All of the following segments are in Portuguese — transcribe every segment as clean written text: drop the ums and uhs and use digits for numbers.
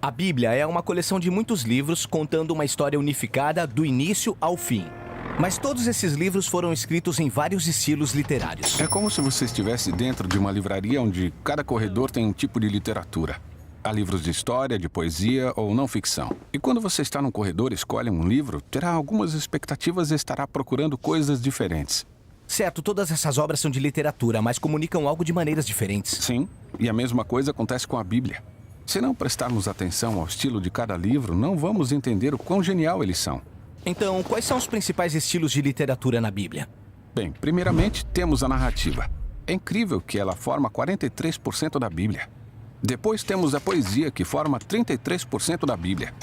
A Bíblia é uma coleção de muitos livros contando uma história unificada do início ao fim. Mas todos esses livros foram escritos em vários estilos literários. É como se você estivesse dentro de uma livraria onde cada corredor tem um tipo de literatura. Há livros de história, de poesia ou não ficção. E quando você está num corredor e escolhe um livro, terá algumas expectativas e estará procurando coisas diferentes. Certo, todas essas obras são de literatura, mas comunicam algo de maneiras diferentes. Sim, e a mesma coisa acontece com a Bíblia. Se não prestarmos atenção ao estilo de cada livro, não vamos entender o quão genial eles são. Então, quais são os principais estilos de literatura na Bíblia? Bem, primeiramente, temos a narrativa. É incrível que ela forma 43% da Bíblia. Depois temos a poesia, que forma 33% da Bíblia.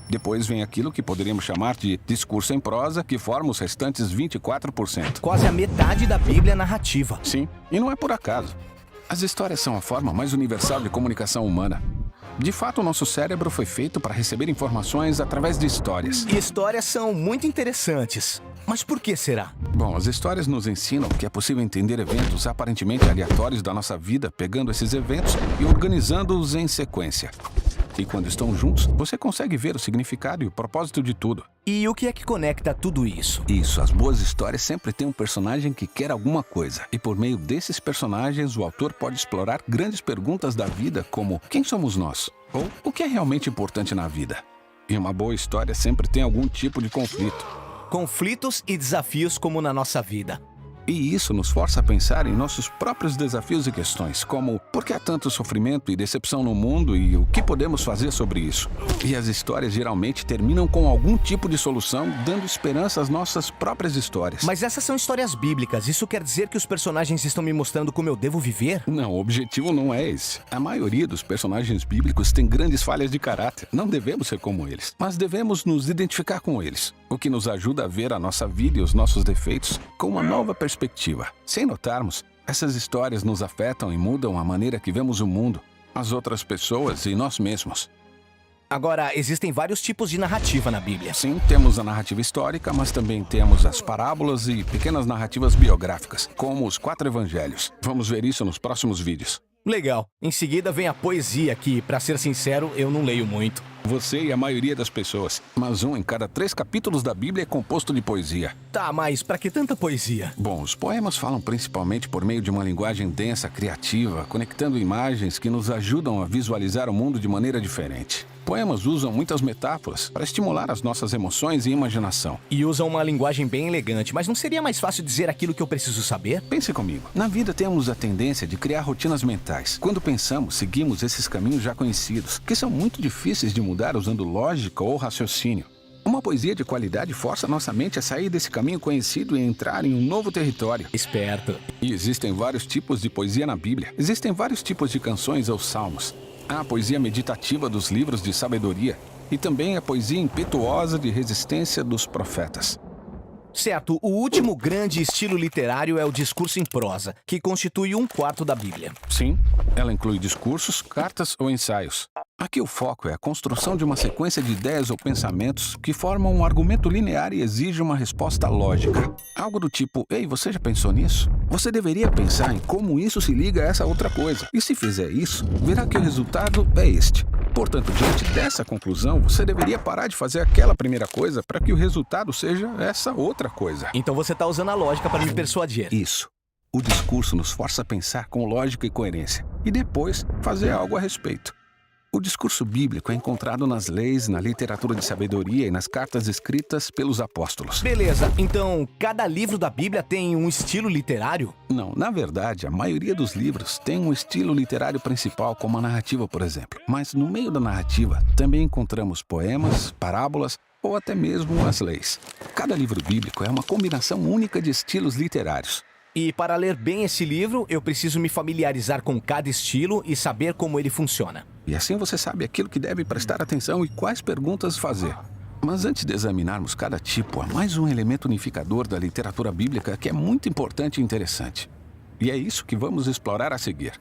Depois vem aquilo que poderíamos chamar de discurso em prosa, que forma os restantes 24%. Quase a metade da Bíblia é narrativa. Sim, e não é por acaso. As histórias são a forma mais universal de comunicação humana. De fato, o nosso cérebro foi feito para receber informações através de histórias. E histórias são muito interessantes. Mas por que será? Bom, as histórias nos ensinam que é possível entender eventos aparentemente aleatórios da nossa vida, pegando esses eventos e organizando-os em sequência. E quando estão juntos, você consegue ver o significado e o propósito de tudo. E o que é que conecta tudo isso? Isso, as boas histórias sempre têm um personagem que quer alguma coisa. E por meio desses personagens, o autor pode explorar grandes perguntas da vida, como quem somos nós? Ou o que é realmente importante na vida? E uma boa história sempre tem algum tipo de conflito. Conflitos e desafios como na nossa vida. E isso nos força a pensar em nossos próprios desafios e questões, como por que há tanto sofrimento e decepção no mundo e o que podemos fazer sobre isso? E as histórias geralmente terminam com algum tipo de solução, dando esperança às nossas próprias histórias. Mas essas são histórias bíblicas. Isso quer dizer que os personagens estão me mostrando como eu devo viver? Não, o objetivo não é esse. A maioria dos personagens bíblicos tem grandes falhas de caráter. Não devemos ser como eles, mas devemos nos identificar com eles, o que nos ajuda a ver a nossa vida e os nossos defeitos com uma nova perspectiva. Sem notarmos, essas histórias nos afetam e mudam a maneira que vemos o mundo, as outras pessoas e nós mesmos. Agora, existem vários tipos de narrativa na Bíblia. Sim, temos a narrativa histórica, mas também temos as parábolas e pequenas narrativas biográficas, como os 4 evangelhos. Vamos ver isso nos próximos vídeos. Legal. Em seguida vem a poesia, que, pra ser sincero, eu não leio muito. Você e a maioria das pessoas. Mas 1 em cada 3 capítulos da Bíblia é composto de poesia. Tá, mas pra que tanta poesia? Bom, os poemas falam principalmente por meio de uma linguagem densa, criativa, conectando imagens que nos ajudam a visualizar o mundo de maneira diferente. Poemas usam muitas metáforas para estimular as nossas emoções e imaginação. E usam uma linguagem bem elegante, mas não seria mais fácil dizer aquilo que eu preciso saber? Pense comigo. Na vida temos a tendência de criar rotinas mentais. Quando pensamos, seguimos esses caminhos já conhecidos, que são muito difíceis de mudar usando lógica ou raciocínio. Uma poesia de qualidade força nossa mente a sair desse caminho conhecido e entrar em um novo território. Esperto. E existem vários tipos de poesia na Bíblia. Existem vários tipos de canções ou salmos. Há a poesia meditativa dos livros de sabedoria e também a poesia impetuosa de resistência dos profetas. Certo, o último grande estilo literário é o discurso em prosa, que constitui 1/4 da Bíblia. Sim, ela inclui discursos, cartas ou ensaios. Aqui o foco é a construção de uma sequência de ideias ou pensamentos que formam um argumento linear e exige uma resposta lógica. Algo do tipo, ei, você já pensou nisso? Você deveria pensar em como isso se liga a essa outra coisa. E se fizer isso, verá que o resultado é este. Portanto, diante dessa conclusão, você deveria parar de fazer aquela primeira coisa para que o resultado seja essa outra coisa. Então você tá usando a lógica para me persuadir. Isso. O discurso nos força a pensar com lógica e coerência, e depois fazer algo a respeito. O discurso bíblico é encontrado nas leis, na literatura de sabedoria e nas cartas escritas pelos apóstolos. Beleza, então cada livro da Bíblia tem um estilo literário? Não, na verdade, a maioria dos livros tem um estilo literário principal, como a narrativa, por exemplo. Mas no meio da narrativa também encontramos poemas, parábolas ou até mesmo as leis. Cada livro bíblico é uma combinação única de estilos literários. E para ler bem esse livro, eu preciso me familiarizar com cada estilo e saber como ele funciona. E assim você sabe aquilo que deve prestar atenção e quais perguntas fazer. Mas antes de examinarmos cada tipo, há mais um elemento unificador da literatura bíblica que é muito importante e interessante. E é isso que vamos explorar a seguir.